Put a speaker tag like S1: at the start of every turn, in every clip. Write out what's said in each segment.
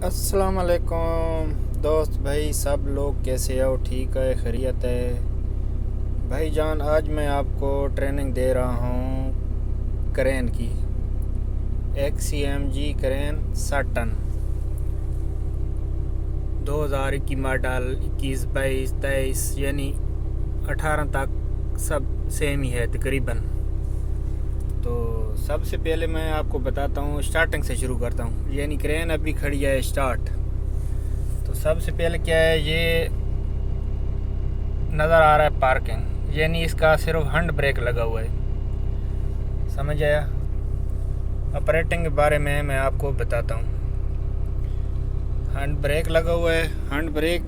S1: अस्सलाम वालेकुम दोस्त भाई, सब लोग कैसे हो? ठीक है, खैरियत है भाई जान। आज मैं आपको ट्रेनिंग दे रहा हूँ क्रेन की। XCMG क्रेन 60 टन 2000 की मॉडल, 21 22 23 यानी 18 तक सब सेम ही है तकरीबन। तो सबसे पहले मैं आपको बताता हूँ, स्टार्टिंग से शुरू करता हूँ। यानी क्रेन अभी खड़ी है स्टार्ट। तो सबसे पहले क्या है, ये नज़र आ रहा है पार्किंग, यानी इसका सिर्फ हैंड ब्रेक लगा हुआ है। समझ आया? ऑपरेटिंग के बारे में मैं आपको बताता हूँ। हैंड ब्रेक लगा हुआ है। हैंड ब्रेक,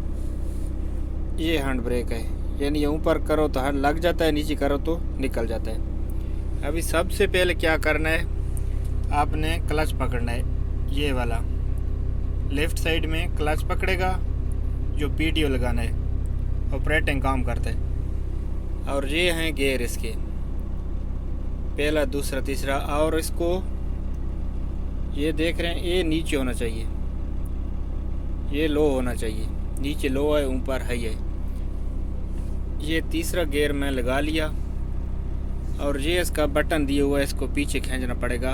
S1: ये हैंड ब्रेक है, यानी ये ऊपर करो तो हैंड लग जाता है, नीचे करो तो निकल जाता है। अभी सबसे पहले क्या करना है, आपने क्लच पकड़ना है। ये वाला लेफ़्ट साइड में क्लच पकड़ेगा, जो PTO लगाना है, ऑपरेटिंग काम करता है। और ये हैं गियर इसके, पहला दूसरा तीसरा। और इसको ये देख रहे हैं, ये नीचे होना चाहिए, ये लो होना चाहिए। नीचे लो है, ऊपर हाई है। ये तीसरा गियर मैं लगा लिया। और ये इसका बटन दिया हुआ है, इसको पीछे खींचना पड़ेगा।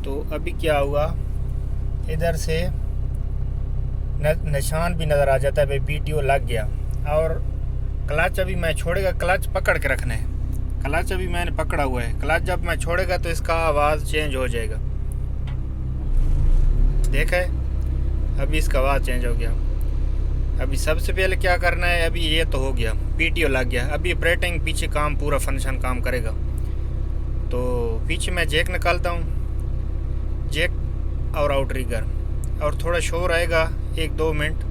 S1: तो अभी क्या हुआ, इधर से निशान भी नज़र आ जाता है भाई, PTO लग गया। और क्लच अभी मैं छोड़ेगा, क्लच पकड़ के रखना है। क्लच अभी मैंने पकड़ा हुआ है, क्लच जब मैं छोड़ेगा तो इसका आवाज़ चेंज हो जाएगा। देखा है, अभी इसका आवाज़ चेंज हो गया। अभी सबसे पहले क्या करना है, अभी ये तो हो गया, PTO लग गया। अभी ऑपरेटिंग पीछे काम, पूरा फंक्शन काम करेगा। तो पीछे मैं जैक निकालता हूँ, जैक और आउटरिगर। और थोड़ा शोर आएगा 1-2 मिनट।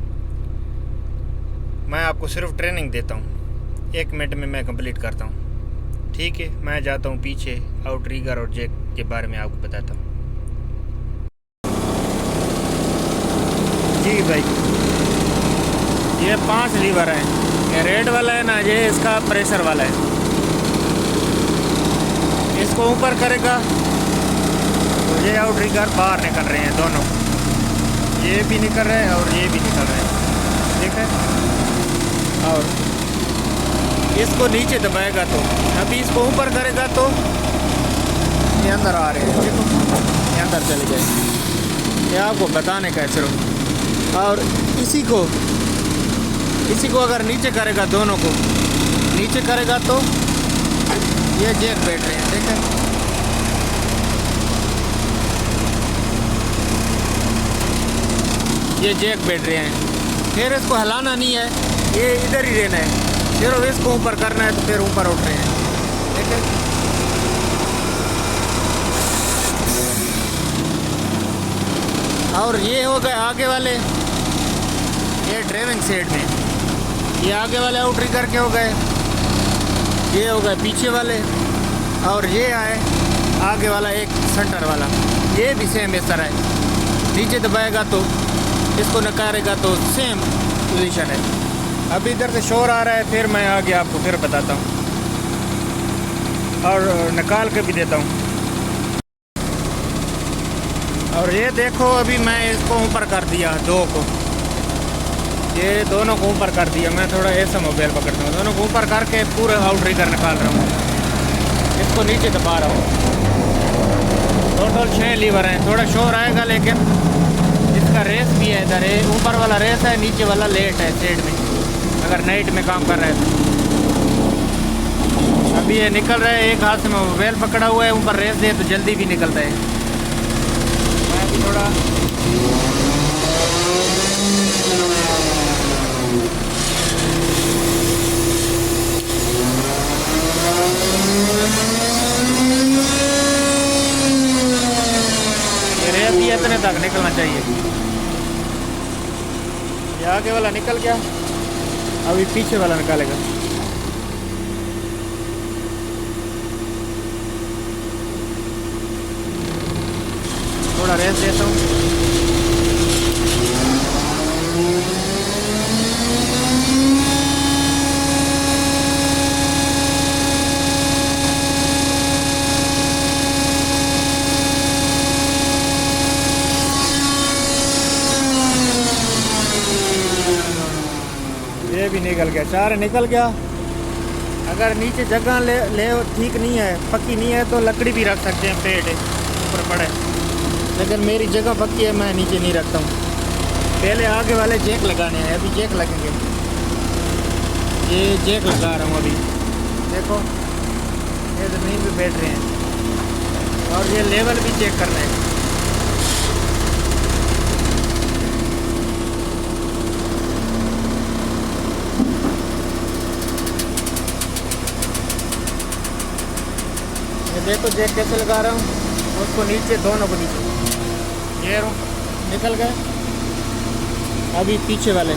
S1: मैं आपको सिर्फ ट्रेनिंग देता हूँ, 1 मिनट में मैं कंप्लीट करता हूँ। ठीक है, मैं जाता हूँ पीछे, आउटरिगर और जैक के बारे में आपको बताता हूँ। जी भाई, ये 5 लीवर हैं। ये रेड वाला है ना, ये इसका प्रेशर वाला है। इसको ऊपर करेगा तो ये आउटरिगर बाहर निकल रहे हैं दोनों, ये भी निकल रहे हैं और ये भी निकल रहे हैं। ठीक है? और इसको नीचे दबाएगा तो, अभी इसको ऊपर करेगा तो ये अंदर आ रहे हैं। देखो, ये अंदर चले गए। ये आपको बताने का है सिर्फ। और इसी को अगर नीचे करेगा, दोनों को नीचे करेगा तो ये जैक बैठ रहे हैं। देखें, ये जैक बैठ रहे हैं। फिर इसको हिलाना नहीं है, ये इधर ही रहना है। सिर्फ इसको ऊपर करना है तो फिर ऊपर उठ रहे हैं। ठीक है? और ये हो गए आगे वाले, ये ड्राइविंग साइड में, ये आगे वाले आउटरिगर के हो गए, ये हो गए पीछे वाले। और ये आए आगे वाला, एक सेंटर वाला, ये भी सेम इस तरह है। नीचे दबाएगा तो, इसको नकारेगा तो सेम पोजीशन है। अभी इधर से शोर आ रहा है, फिर मैं आगे आपको फिर बताता हूँ और निकाल के भी देता हूँ। और ये देखो, अभी मैं इसको ऊपर कर दिया, दो को, ये दोनों को ऊपर कर दिया। मैं थोड़ा ऐसा मोबाइल पकड़ता हूँ, दोनों को ऊपर करके पूरा आउटरिगर निकाल रहा हूँ। इसको नीचे दबा रहा हूँ। टोटल 6 लीवर हैं। थोड़ा शोर आएगा, लेकिन इसका रेस भी है। इधर है, ऊपर वाला रेस है, नीचे वाला लेट है साइड में, अगर नाइट में काम कर रहा है तो। अभी ये निकल रहा है, एक हाथ से मैं मोबाइल पकड़ा हुआ है, ऊपर रेस दे तो जल्दी भी निकलता है। मैं भी थोड़ा रेस ही इतने तक निकलना चाहिए। ये आगे वाला निकल गया, अभी पीछे वाला निकालेगा। थोड़ा रेस देता हूँ। भी निकल गया, चार निकल गया। अगर नीचे जगह ले ठीक नहीं है, पक्की नहीं है, तो लकड़ी भी रख सकते हैं, पेड़ ऊपर पड़े। लेकिन मेरी जगह पक्की है, मैं नीचे नहीं रखता हूँ। पहले आगे वाले जैक लगाने हैं, अभी जैक लगेंगे। ये जैक लगा रहा हूँ अभी, देखो ये ज़मीन पे बैठ रहे हैं। और ये लेवल भी चेक करना है। ये देखो जैक कैसे लगा रहा हूँ, उसको नीचे, दोनों को नीचे। ये निकल गए। अभी पीछे वाले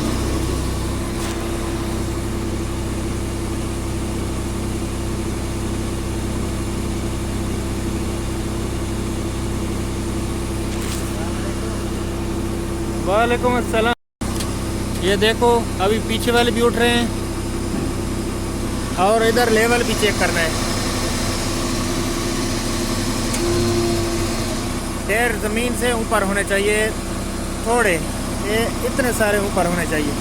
S1: वालेकुम अस्सलाम। ये देखो अभी पीछे वाले भी उठ रहे हैं। और इधर लेवल भी चेक करना है। टायर ज़मीन से ऊपर होने चाहिए, थोड़े ये इतने सारे ऊपर होने चाहिए।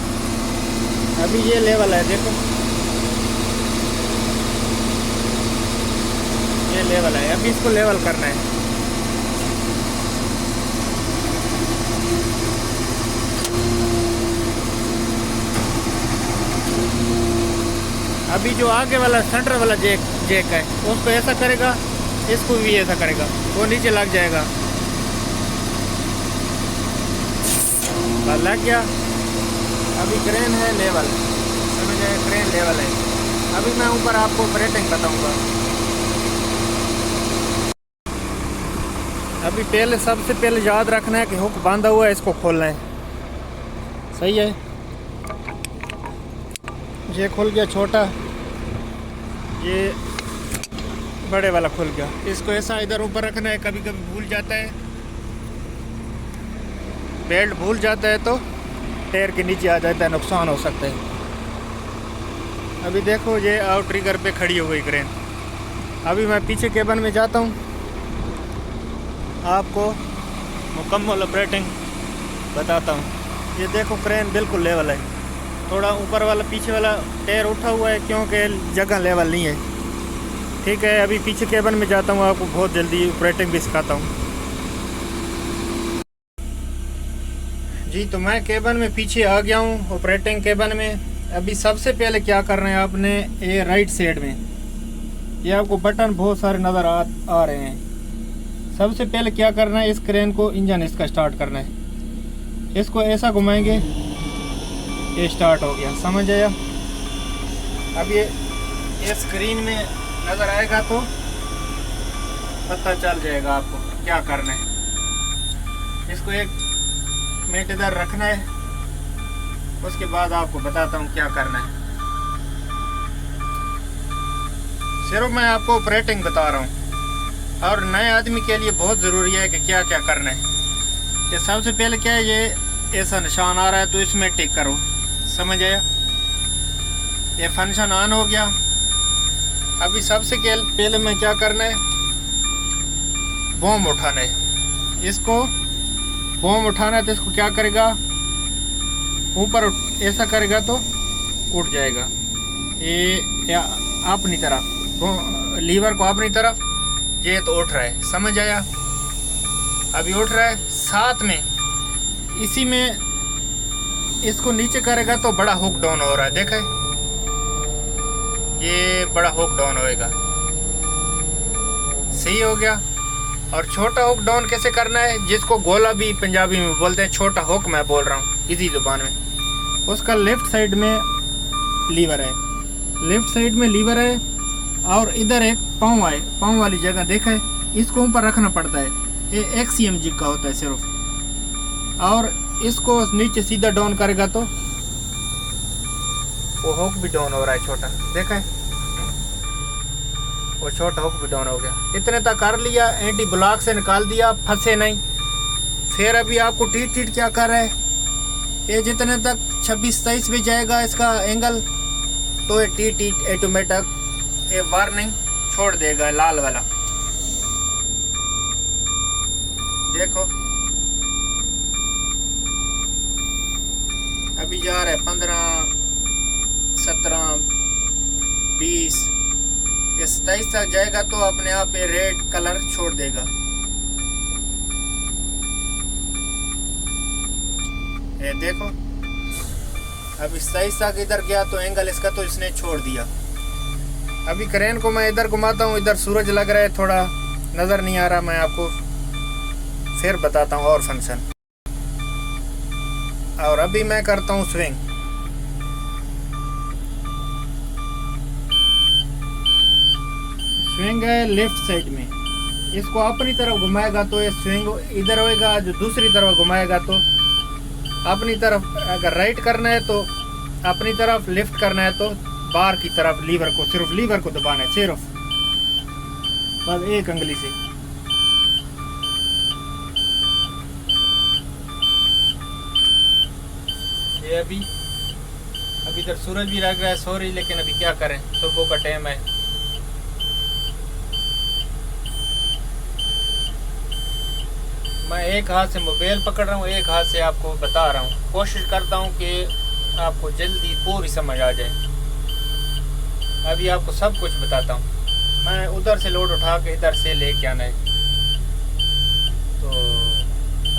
S1: अभी ये लेवल है, देखो ये लेवल है। अभी इसको लेवल करना है। अभी जो आगे वाला सेंटर वाला जैक है, उसको ऐसा करेगा, इसको भी ऐसा करेगा, वो नीचे लग जाएगा। बस लग गया। अभी क्रेन है लेवल, समझ आए, क्रेन लेवल है। अभी मैं ऊपर आपको ऑपरेटिंग बताऊंगा। अभी पहले, सबसे पहले याद रखना है कि हुक बांधा हुआ है, इसको खोलना है। सही है, ये खुल गया छोटा, ये बड़े वाला खुल गया। इसको ऐसा इधर ऊपर रखना है। कभी कभी भूल जाता है, बेल्ट भूल जाता है तो टायर के नीचे आ जाता है, नुकसान हो सकता है। अभी देखो ये आउट ट्रिगर पे खड़ी हो गई क्रेन। अभी मैं पीछे केबिन में जाता हूँ, आपको मुकम्मल ऑपरेटिंग बताता हूँ। ये देखो क्रेन बिल्कुल लेवल है। थोड़ा ऊपर वाला, पीछे वाला टायर उठा हुआ है क्योंकि जगह लेवल नहीं है। ठीक है, अभी पीछे केबिन में जाता हूँ, आपको बहुत जल्दी ऑपरेटिंग भी सिखाता हूँ। जी, तो मैं केबिन में पीछे आ गया हूँ, ऑपरेटिंग केबिन में। अभी सबसे पहले क्या करना है आपने, ये राइट साइड में ये आपको बटन बहुत सारे नज़र आ रहे हैं। सबसे पहले क्या करना है, इस क्रेन को, इंजन इसका स्टार्ट करना है। इसको ऐसा घुमाएंगे, ये स्टार्ट हो गया, समझ आया। अब ये स्क्रीन में नज़र आएगा तो पता चल जाएगा आपको क्या करना है। इसको एक मिनट इधर रखना है, उसके बाद आपको बताता हूँ क्या करना है। सिर्फ मैं आपको ऑपरेटिंग बता रहा हूँ, और नए आदमी के लिए बहुत ज़रूरी है कि क्या क्या करना है। कि सबसे पहले क्या है, ये ऐसा निशान आ रहा है तो इसमें टिक करो, समझ आया। ये फंक्शन ऑन हो गया। अभी सबसे पहले मैं क्या करना है, बॉम्ब उठाना है। इसको बॉम्ब उठाना है तो इसको क्या करेगा, ऊपर ऐसा करेगा तो उठ जाएगा। ये अपनी तरफ, लीवर को अपनी तरफ, ये तो उठ रहा है, समझ आया। अभी उठ रहा है, साथ में इसी में इसको नीचे करेगा तो बड़ा हुक डाउन हो रहा है, देखा है, ये बड़ा हुक डाउन होएगा। सही हो गया। और छोटा हुक डाउन कैसे करना है, जिसको गोला भी पंजाबी में बोलते हैं, छोटा हुक मैं बोल रहा हूँ इसी जुबान में। उसका लेफ्ट साइड में लीवर है, लेफ्ट साइड में लीवर है, और इधर एक पाँव है, पाँव वाली जगह देखा है, इसको ऊपर रखना पड़ता है। ये XCMG का होता है सिर्फ। और इसको नीचे सीधा डाउन करेगा तो वो हुक भी डाउन हो रहा है, छोटा देखा है, वो छोटा हुक भी डाउन हो गया। इतने तक कर लिया, एंटी ब्लॉक से निकाल दिया, फंसे नहीं। फिर अभी आपको टीट क्या कर रहा है, ये जितने तक 26-27 भी जाएगा इसका एंगल, तो ये टीट ऑटोमेटिक ये वार्निंग छोड़ देगा, लाल वाला देखो। अभी जा रहा है 15, 27 तक जाएगा तो अपने आप ये रेड कलर छोड़ देगा। ये देखो अब 27 तक इधर गया तो एंगल इसका तो इसने छोड़ दिया। अभी क्रेन को मैं इधर घुमाता हूँ, इधर सूरज लग रहा है, थोड़ा नज़र नहीं आ रहा, मैं आपको फिर बताता हूँ और फंक्शन। और अभी मैं करता हूँ स्विंग। स्विंग है लेफ्ट साइड में, इसको अपनी तरफ घुमाएगा तो ये स्विंग इधर होएगा, जो दूसरी तरफ घुमाएगा तो अपनी तरफ। अगर राइट करना है तो अपनी तरफ, लेफ्ट करना है तो बार की तरफ लीवर को, सिर्फ लीवर को दबाना है, सिर्फ बस एक अंगली से। ये अभी इधर सूरज भी लग रहा है, सॉरी, लेकिन अभी क्या करें, सुबह का टाइम है। मैं एक हाथ से मोबाइल पकड़ रहा हूँ, एक हाथ से आपको बता रहा हूँ। कोशिश करता हूँ कि आपको जल्दी पूरी समझ आ जाए। अभी आपको सब कुछ बताता हूँ। मैं उधर से लोड उठा के इधर से लेके आना है, तो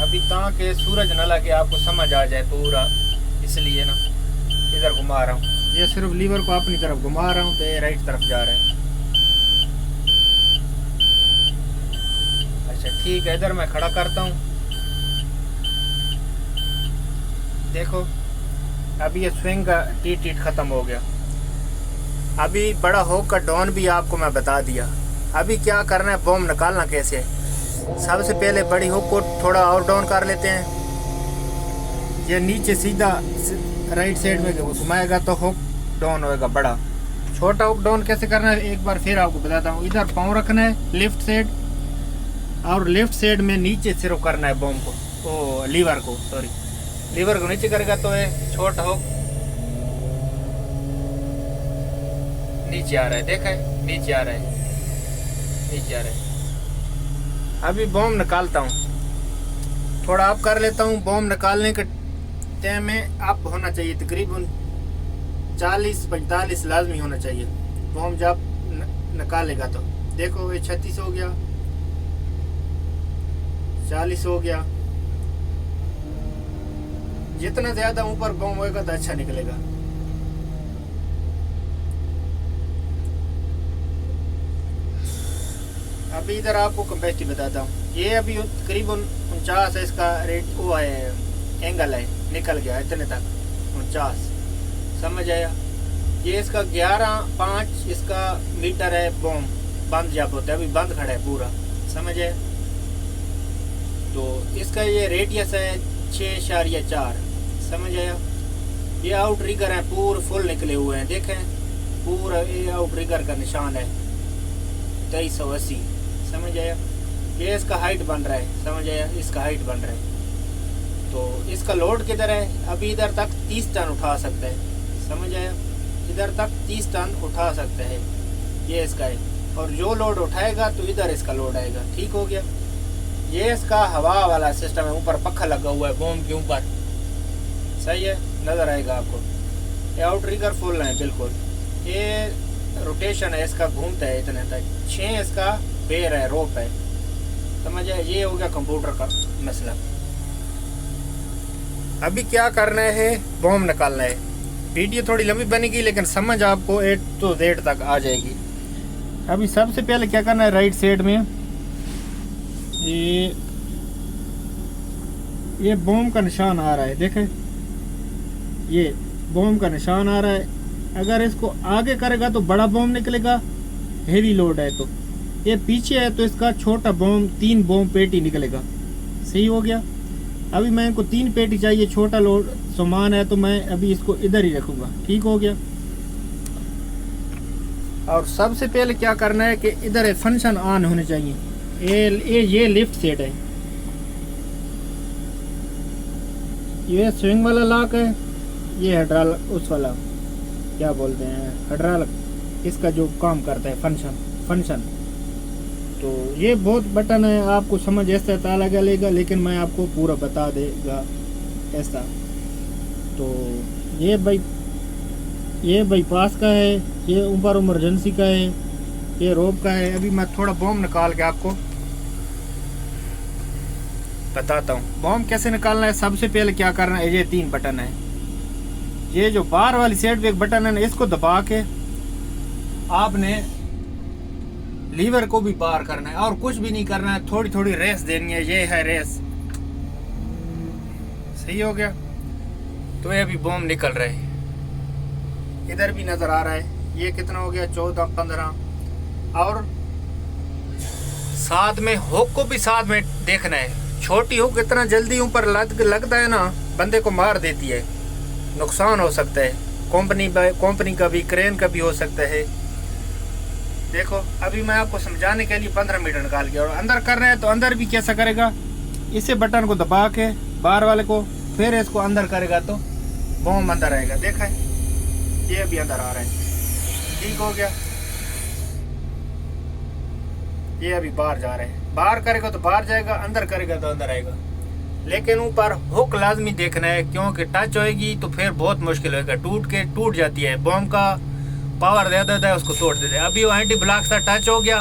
S1: अभी ताकि सूरज न लगे आपको समझ आ जाए पूरा, इसलिए ना इधर घुमा रहा हूँ। ये सिर्फ लीवर को अपनी तरफ घुमा रहा हूँ तो ये राइट तरफ जा रहा है। अच्छा ठीक है, इधर मैं खड़ा करता हूँ। देखो अभी ये स्विंग का टीट ख़त्म हो गया। अभी बड़ा हुक का डाउन भी आपको मैं बता दिया। अभी क्या करना है, बॉम्ब निकालना कैसे है। सबसे पहले बड़ी हुक को थोड़ा और डाउन कर लेते हैं। ये नीचे सीधा राइट साइड में घुमाएगा तो हुक डाउन होएगा बड़ा। छोटा हुक डाउन कैसे करना है एक बार फिर आपको बताता हूँ। इधर पाँव रखना है लेफ्ट साइड, और लेफ्ट साइड में नीचे सिर्फ करना है बॉम्ब को, ओ लीवर को, सॉरी, लीवर को नीचे करेगा तो ये छोटा हुक नीचे आ रहा है। देखा है, नीचे आ रहा है, नीचे आ रहा है। अभी बॉम्ब निकालता हूँ, थोड़ा अप कर लेता हूँ। बॉम्ब निकालने के टाइम में अप होना चाहिए, तकरीबन 40-45 लाजमी होना चाहिए बॉम्ब जब निकालेगा तो। देखो ये 36 हो गया, 40 हो गया। जितना ज्यादा ऊपर बॉम्ब होएगा तो अच्छा निकलेगा। अभी इधर आपको कैपेसिटी बताता हूँ। ये अभी करीबन 49 है इसका रेट, वो है एंगल है, निकल गया इतने तक 49, समझ आया। ये इसका 11.5 इसका मीटर है बॉम्ब, बंद जब होता है, अभी बंद खड़ा है पूरा, समझ आया। तो इसका ये रेडियस है 6.4, समझ आया। ये आउट रिगर है, पूरे फुल निकले हुए हैं, देखें पूरा ये आउट रिगर का निशान है 2380, समझ आया। ये इसका हाइट बन रहा है, समझ आया, इसका हाइट बन रहा है। तो इसका लोड किधर है, अभी इधर तक 30 टन उठा सकता है, समझ आया, इधर तक 30 टन उठा सकता है, ये इसका है। और जो लोड उठाएगा तो इधर इसका लोड आएगा, ठीक हो गया। ये इसका हवा वाला सिस्टम है, ऊपर पंखा लगा हुआ है बॉम्ब के ऊपर, सही है, नज़र आएगा आपको। ये आउट रिगर फुल है बिल्कुल। ये रोटेशन है इसका, घूमता है इतने तक। 6 इसका पैर है, रोप है, समझ आया। ये हो गया कंप्यूटर का मसला। अभी क्या करना है, बॉम्ब निकालना है। वीडियो थोड़ी लंबी बनेगी लेकिन समझ आपको A to Z तक आ जाएगी। अभी सबसे पहले क्या करना है, राइट साइड में ये बॉम्ब का निशान आ रहा है, देखें ये बॉम्ब का निशान आ रहा है। अगर इसको आगे करेगा तो बड़ा बॉम्ब निकलेगा, हेवी लोड है तो। ये पीछे है तो इसका छोटा बॉम्ब, 3 बॉम्ब पेटी निकलेगा, सही हो गया। अभी मैं इनको 3 पेटी चाहिए, छोटा लोड सामान है तो मैं अभी इसको इधर ही रखूँगा, ठीक हो गया। और सबसे पहले क्या करना है कि इधर फंक्शन ऑन होने चाहिए। ये लेफ्ट साइड है, ये स्विंग वाला लॉक है, ये हाइड्रोलिक उस वाला क्या बोलते हैं, हाइड्रोलिक, इसका जो काम करता है फंक्शन। तो ये बहुत बटन है, आपको समझ ऐसा ताला गलेगा, लेकिन मैं आपको पूरा बता देगा ऐसा। तो ये बाईपास का है, ये ऊपर इमरजेंसी का है, ये रोप का है। अभी मैं थोड़ा बॉम्ब निकाल के आपको बताता हूँ बॉम्ब कैसे निकालना है। सबसे पहले क्या करना है, ये 3 बटन है, ये जो बाहर वाली साइड पे एक बटन है ना, इसको दबा के आपने लीवर को भी बाहर करना है और कुछ भी नहीं करना है, थोड़ी थोड़ी रेस देनी है। ये है रेस, सही हो गया। तो ये अभी बॉम्ब निकल रहा है, इधर भी नजर आ रहा है। ये कितना हो गया, 14 15। और साथ में हुक को भी साथ में देखना है। छोटी हुक इतना जल्दी ऊपर लगता है ना, बंदे को मार देती है, नुकसान हो सकता है। कंपनी का भी, क्रेन का भी हो सकता है। देखो अभी मैं आपको समझाने के लिए 15 मीटर निकाल के, और अंदर करना है तो अंदर भी कैसा करेगा, इसे बटन को दबा के बाहर वाले को, फिर इसको अंदर करेगा तो बॉम्ब अंदर आएगा। देखा है, ये अभी अंदर आ रहा है, ठीक हो गया। ये अभी बाहर जा रहा है, बाहर करेगा तो बाहर जाएगा, अंदर करेगा तो अंदर आएगा। लेकिन ऊपर हुक लाजमी देखना है, क्योंकि टच होएगी तो फिर बहुत मुश्किल होएगा, टूट जाती है। बॉम्ब का पावर दे देता है, उसको तोड़ देता है। अभी वो एंटी ब्लॉक सा टच हो गया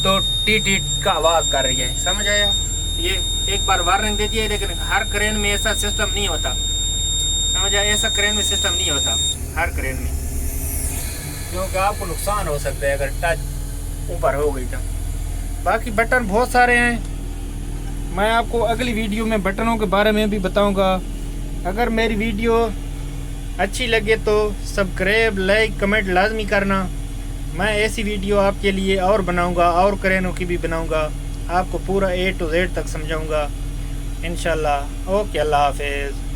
S1: तो टी का आवाज़ कर रही है, समझ आया। ये एक बार वार्निंग देती है, लेकिन हर क्रेन में ऐसा सिस्टम नहीं होता, समझ आया। ऐसा क्रेन में सिस्टम नहीं होता हर क्रेन में, क्योंकि आपको नुकसान हो सकता है अगर टच ऊपर हो गई तो। बाकी बटन बहुत सारे हैं, मैं आपको अगली वीडियो में बटनों के बारे में भी बताऊंगा। अगर मेरी वीडियो अच्छी लगे तो सब्सक्राइब, लाइक, कमेंट लाजमी करना। मैं ऐसी वीडियो आपके लिए और बनाऊंगा, और क्रेनों की भी बनाऊंगा, आपको पूरा A to Z तक समझाऊंगा इंशाल्लाह। ओके, अल्लाह हाफिज़।